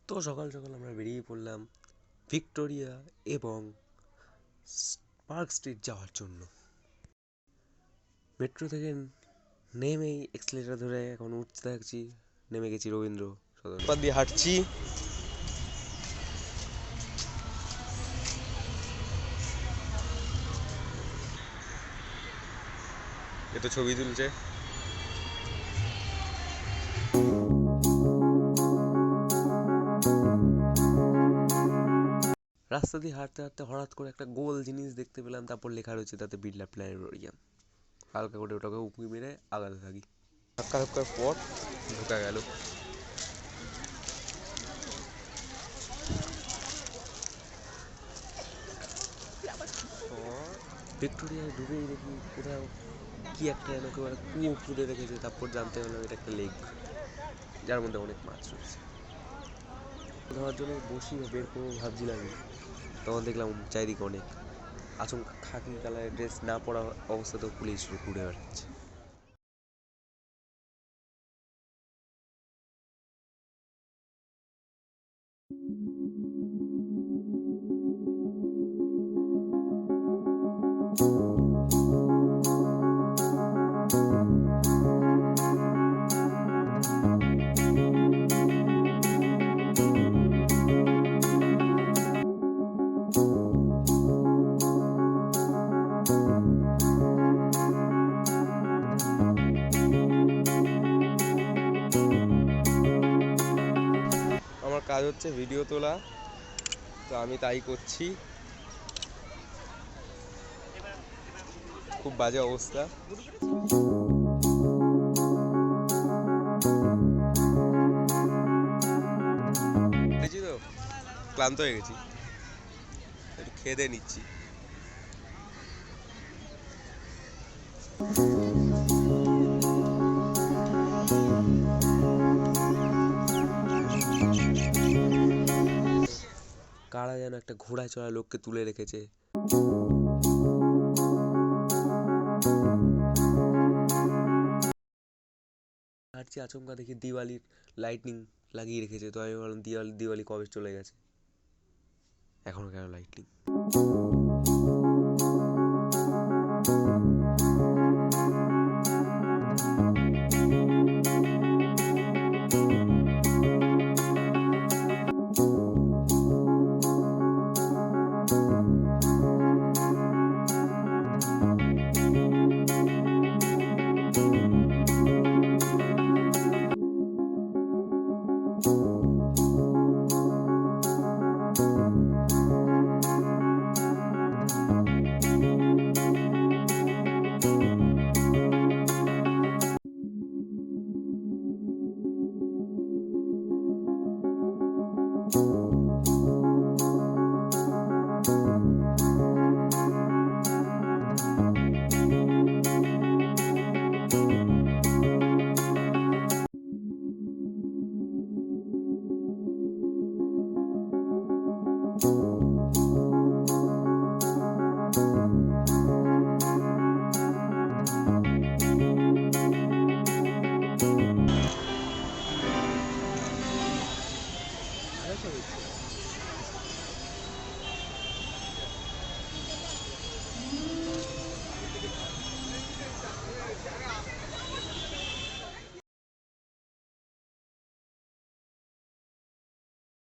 তো সকাল সকাল আমরা বেরিয়ে পড়লাম ভিক্টোরিয়া এবং পার্ক স্ট্রিট যাওয়ার জন্য। মেট্রো থেকে নেমেই এক্সেলেটার ধরে এখন উঠতে থাকছি, নেমে গেছি রবীন্দ্র সদন দিয়ে হাঁটছি। এ তো ছবি তুলছে। রাস্তা দিয়ে হাঁটতে হাঁটতে হঠাৎ করে একটা গোল জিনিস দেখতে পেলাম, তারপর লেখা রয়েছে তাতে বিড়লা প্ল্যানেটোরিয়াম। হালকা করে ওটাকে উঁকি মেরে আগাতে থাকি। ধাক্কা ধাক্কার পর ঢোকা গেল। ভিক্টোরিয়ায় ঢুকেই দেখি কোথাও কি একটা যেন একেবারে কুয়ো খুঁড়ে রেখেছে। তারপর জানতে পারলাম এটা একটা লেক, যার মধ্যে অনেক মাছ রয়েছে। ধরার জন্য বসি বা বের করবো ভাবছিলাম, তখন দেখলাম চারিদিকে অনেক আচমকা খাকি কালারের ড্রেস না পরা অবস্থাতেও পুলিশ ঘুরে বেড়াচ্ছে। আমার কাজ হচ্ছে ভিডিও তোলা, তো আমি তাই করছি। খুব বাজে অবস্থা। দেখছি তো ক্লান্ত হয়ে গেছি, একটু খেয়ে দিয়ে নিচ্ছি। কারা যেন একটা ঘোড়ায় চড়া লোককে তুলে রেখেছে। হাঁটছি, আচমকা দেখি দিওয়ালির লাইটিং লাগিয়ে রেখেছে। তো আমি ভাবলাম দিওয়ালি কবে চলে গেছে, এখনো কেন লাইটিং।